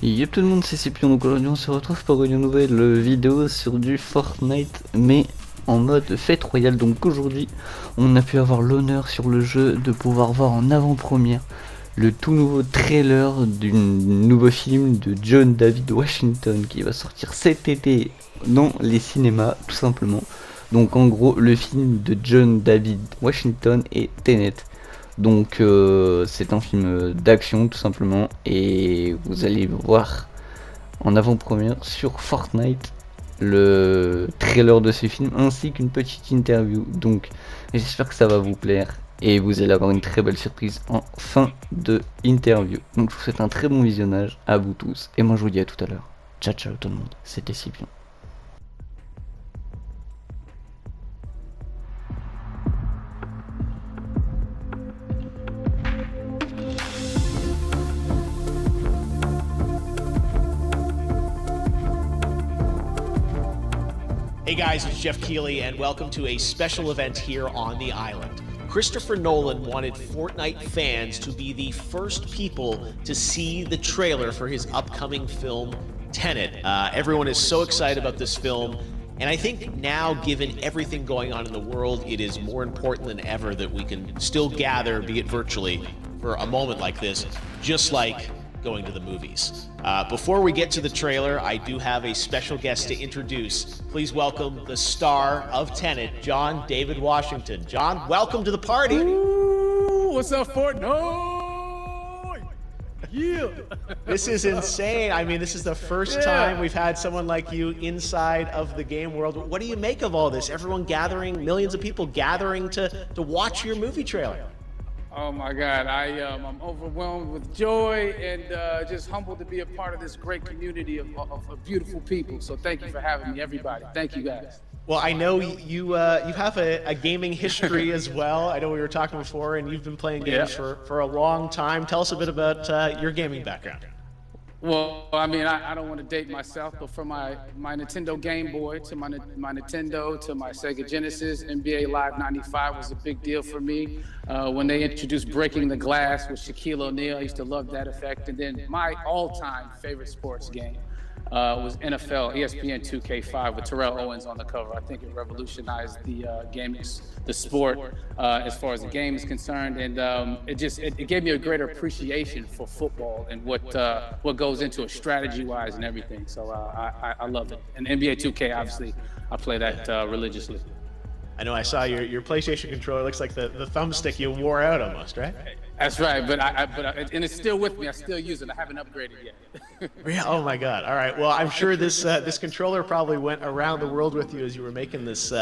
Yep tout le monde, c'est Scipion, donc aujourd'hui on se retrouve pour une nouvelle vidéo sur du Fortnite, mais en mode fête royale. Donc aujourd'hui on a pu avoir l'honneur sur le jeu de pouvoir voir en avant-première le tout nouveau trailer du nouveau film de John David Washington qui va sortir cet été dans les cinémas tout simplement. Donc en gros le film de John David Washington est Tenet. Donc c'est un film d'action tout simplement, et vous allez voir en avant-première sur Fortnite le trailer de ce film ainsi qu'une petite interview. Donc j'espère que ça va vous plaire et vous allez avoir une très belle surprise en fin de interview. Donc je vous souhaite un très bon visionnage à vous tous, et moi je vous dis à tout à l'heure. Ciao ciao tout le monde, c'était Scipion. Hey guys, it's Jeff Keighley, and welcome to a special event here on the island. Christopher Nolan wanted Fortnite fans to be the first people to see the trailer for his upcoming film, Tenet. Everyone is so excited about this film, and I think now, given everything going on in the world, it is more important than ever that we can still gather, be it virtually, for a moment like this, just like going to the movies. Before we get to the trailer, I do have a special guest to introduce. Please welcome the star of Tenet, John David Washington. John, welcome to the party. Ooh, what's up, Fortnite? Yeah. This is insane. I mean, this is the first time we've had someone like you inside of the game world. What do you make of all this? Everyone gathering, millions of people gathering to watch your movie trailer. Oh my God, I'm overwhelmed with joy and just humbled to be a part of this great community of beautiful people. So thank you for having me, everybody. Thank you, guys. Well, I know you have a gaming history as well. I know we were talking before, and you've been playing games for a long time. Tell us a bit about your gaming background. Well, I mean, I don't want to date myself, but from my Nintendo Game Boy to my Nintendo to my Sega Genesis, NBA Live 95 was a big deal for me. When they introduced Breaking the Glass with Shaquille O'Neal, I used to love that effect. And then my all-time favorite sports game was NFL ESPN 2K5 with Terrell Owens on the cover. I think it revolutionized the the sport as far as the game is concerned, and it gave me a greater appreciation for football and what goes into it strategy-wise and everything. So I love it. And NBA 2K, obviously, I play that religiously. I know I saw your PlayStation controller. Looks like the thumbstick you wore out almost, right? That's right, and it's still with me. I still use it. I haven't upgraded yet. Yeah. Oh my God. All right. Well, I'm sure this controller probably went around the world with you as you were making this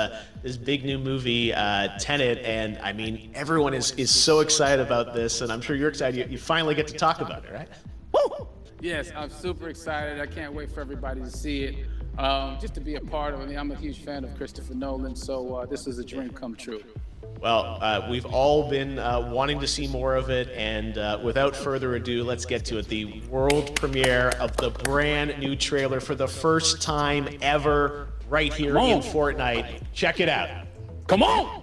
big new movie, Tenet. And I mean, everyone is so excited about this, and I'm sure you're excited. You finally get to talk about it, right? Woo! Yes, I'm super excited. I can't wait for everybody to see it. Just to be a part of it. I mean, I'm a huge fan of Christopher Nolan, so this is a dream come true. Well, we've all been wanting to see more of it, and without further ado, let's get to it. The world premiere of the brand new trailer for the first time ever right here in Fortnite. Check it out. Come on!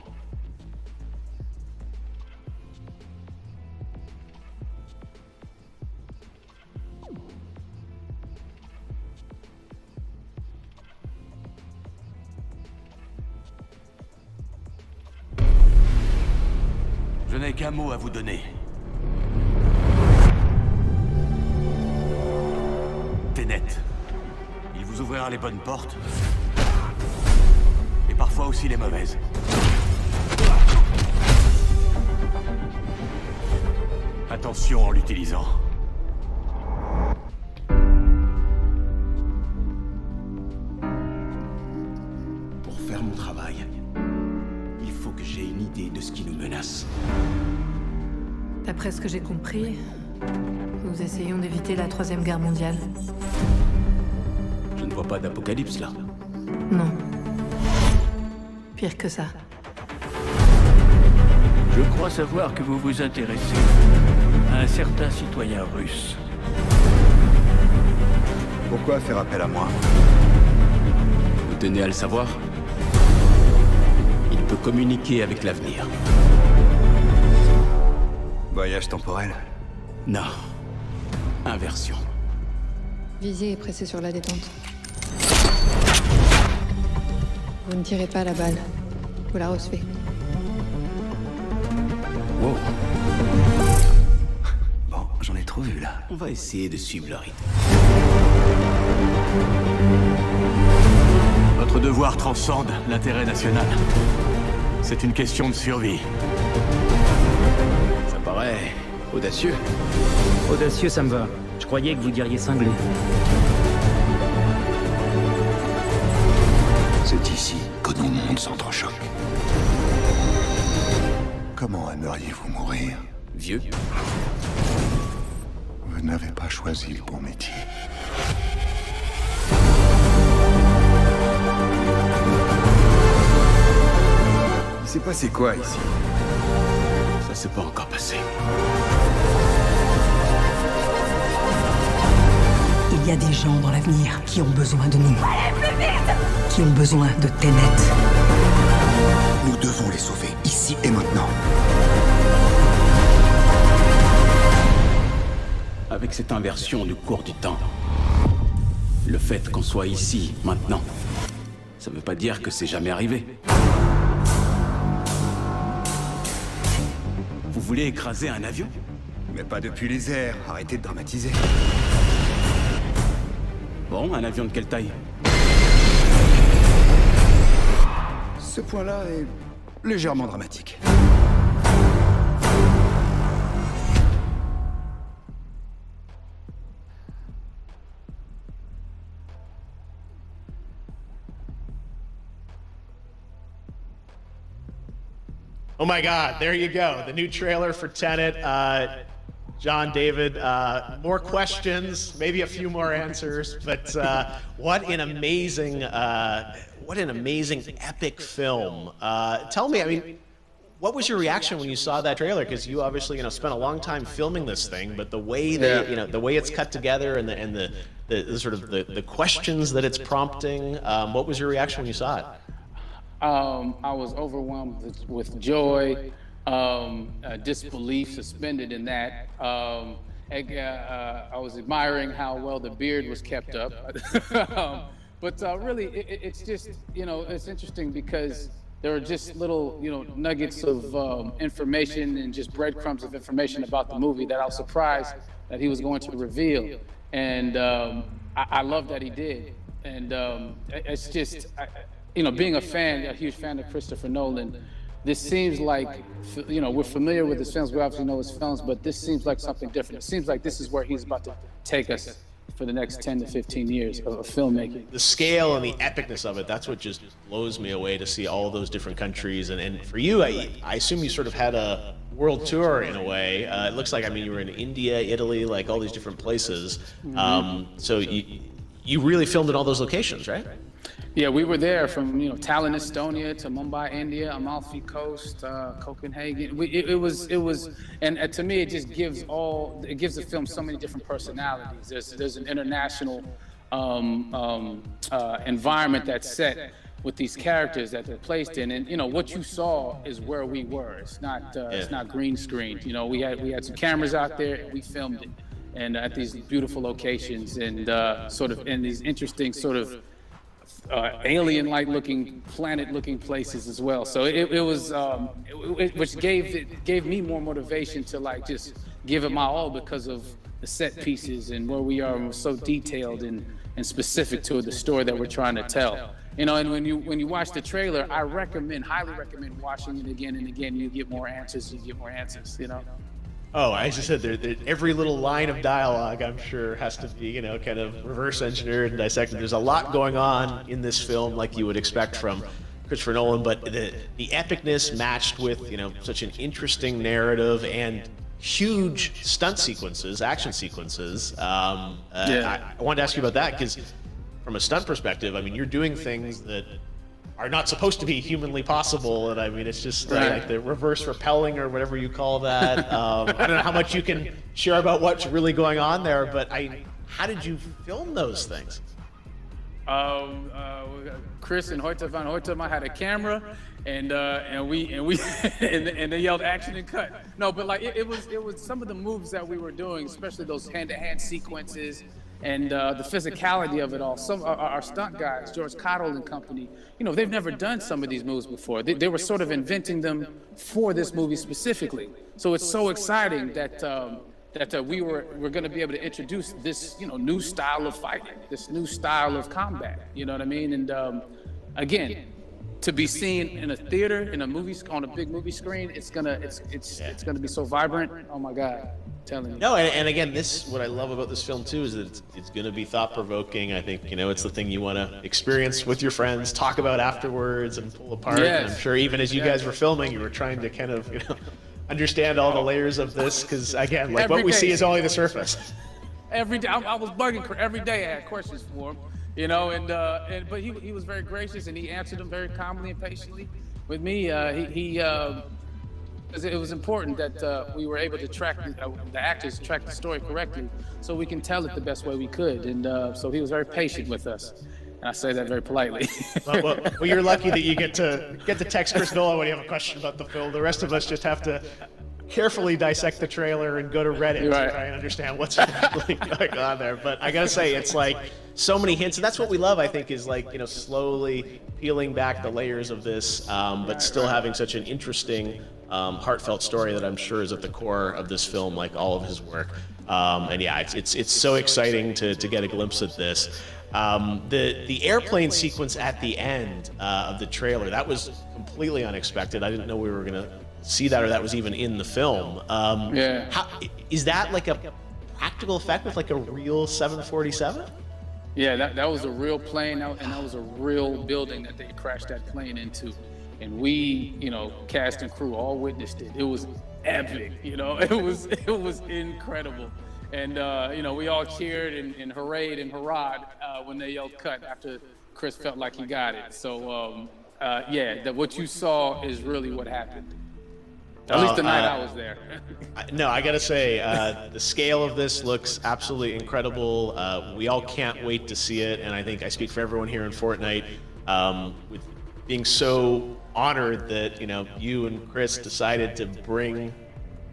Je n'ai qu'un mot à vous donner. Tenet. Il vous ouvrira les bonnes portes. Et parfois aussi les mauvaises. Attention en l'utilisant. Pour faire mon travail, il faut que j'ai une idée de ce qui nous menace. D'après ce que j'ai compris, nous essayons d'éviter la Troisième Guerre mondiale. Je ne vois pas d'apocalypse là. Non. Pire que ça. Je crois savoir que vous vous intéressez à un certain citoyen russe. Pourquoi faire appel à moi? Vous tenez à le savoir? Il peut communiquer avec l'avenir. Voyage temporel? Non. Inversion. Visez et pressez sur la détente. Vous ne tirez pas la balle. Vous la recevez. Wow. Bon, j'en ai trop vu là. On va essayer de suivre le rythme. Notre devoir transcende l'intérêt national. C'est une question de survie. Ça paraît audacieux. Audacieux, ça me va. Je croyais que vous diriez cinglé. C'est ici que nos mondes s'entrechoquent. Comment aimeriez-vous mourir? Vieux. Vous n'avez pas choisi le bon métier. Il s'est passé quoi ici? Ça s'est pas encore passé. Il y a des gens dans l'avenir qui ont besoin de nous. Allez, plus vite! Qui ont besoin de Tenet. Nous devons les sauver, ici et maintenant. Avec cette inversion du cours du temps, le fait qu'on soit ici, maintenant, ça veut pas dire que c'est jamais arrivé. Vous voulez écraser un avion? Mais pas depuis les airs, arrêtez de dramatiser. Bon, un avion de quelle taille? Ce point-là est légèrement dramatique. Oh my God, there you go. The new trailer for Tenet. John, David, more questions, maybe a few more answers, but what an amazing epic film. Tell me, I mean, what was your reaction when you saw that trailer? Because you obviously, spent a long time filming this thing, but the way that, the way it's cut together and the sort of the questions that it's prompting, what was your reaction when you saw it? I was overwhelmed with joy, disbelief suspended in that. I was admiring how well the beard was kept up. But really, it's just, it's interesting because there are just little, nuggets of information and just breadcrumbs of information about the movie that I was surprised that he was going to reveal. And I love that he did. And it's just, being a huge fan of Christopher Nolan, this seems like, we're familiar with his films, we obviously know his films, but this seems like something different. It seems like this is where he's about to take us for the next 10 to 15 years of filmmaking. The scale and the epicness of it, that's what just blows me away to see all those different countries. And for you, I assume you sort of had a world tour in a way. It looks like, you were in India, Italy, like all these different places. So you really filmed in all those locations, right? Yeah, we were there from Tallinn, Estonia, to Mumbai, India, Amalfi Coast, Copenhagen. It was, and to me, it just gives the film so many different personalities. There's an international environment that's set with these characters that they're placed in, and what you saw is where we were. It's not green screened. We had some cameras out there, and we filmed it, and at these beautiful locations, and sort of in these interesting sort of alien-like looking, planet-looking places as well. So it was, which gave me more motivation to just give it my all because of the set pieces and where we are, and we're so detailed and specific to the story that we're trying to tell. And when you watch the trailer, I highly recommend watching it again and again. You get more answers. Oh, as you said, every little line of dialogue, I'm sure, has to be, kind of reverse engineered and dissected. There's a lot going on in this film, like you would expect from Christopher Nolan, but the epicness matched with, such an interesting narrative and huge stunt sequences, action sequences. I wanted to ask you about that because, from a stunt perspective, you're doing things that are not supposed to be humanly possible, and it's just like the reverse rappelling or whatever you call that. I don't know how much you can share about what's really going on there, but how did you film those things? Chris and Hoyte van Hoytema had a camera, and they yelled action and cut. No, but it was some of the moves that we were doing, especially those hand-to-hand sequences and the physicality of it all. Some our stunt guys, George Cottle and company, you know, they've never done some of these moves before. They were sort of inventing them for this movie specifically. So it's so exciting that we're going to be able to introduce this, you know, new style of fighting, this new style of combat. You know what I mean? And again, to be seen in a theater, in a movie, on a big movie screen, it's gonna be so vibrant. Oh my God. Telling you. No, and again, what I love about this film too is that it's going to be thought-provoking. I think, you know, it's the thing you want to experience with your friends, talk about afterwards, and pull apart. Yes. And I'm sure even as you guys were filming, you were trying to kind of, you know, understand all the layers of this, because again, like what we see is only the surface. Every day, I was bugging every day. I had questions for him, you know, but he was very gracious and he answered them very calmly and patiently with me. It was important that we were able to track the actors track the story correctly, so we can tell it the best way we could. And so he was very patient with us, and I say that very politely. well, you're lucky that you get to text Chris Nolan when you have a question about the film. The rest of us just have to carefully dissect the trailer and go to Reddit to try and understand what's really going on there. But I gotta say, it's like so many hints, and that's what we love, I think, is like, you know, slowly peeling back the layers of this, but still having such an interesting, heartfelt story that I'm sure is at the core of this film, like all of his work. And yeah, it's so exciting to get a glimpse of this. The airplane sequence at the end of the trailer, that was completely unexpected. I didn't know we were gonna see that, or that was even in the film. Is that like a practical effect with like a real 747? Yeah, that was a real plane, and that was a real building that they crashed that plane into. And we, you know, cast and crew all witnessed it. It was epic, you know, it was incredible. And, you know, we all cheered and hoorayed and hurrahed when they yelled cut after Chris felt like he got it. So, yeah, what you saw is really what happened. At least the night I was there. No, I gotta say, the scale of this looks absolutely incredible. We all can't wait to see it, and I think I speak for everyone here in Fortnite, with being so honored that, you know, you and Chris decided to bring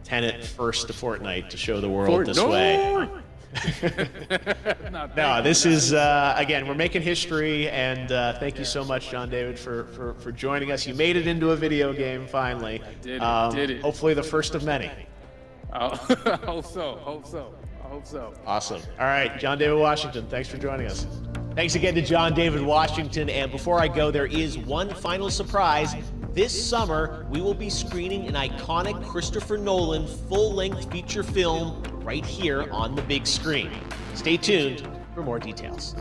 Tenet first to Fortnite to show the world this way. No, this is, again, we're making history, and thank you so much, John David, for joining us. You made it into a video game, finally. Did it. Hopefully the first of many. I hope so. Awesome. All right, John David Washington, thanks for joining us. Thanks again to John David Washington, and before I go, there is one final surprise. This summer, we will be screening an iconic Christopher Nolan full-length feature film right here on the big screen. Stay tuned for more details.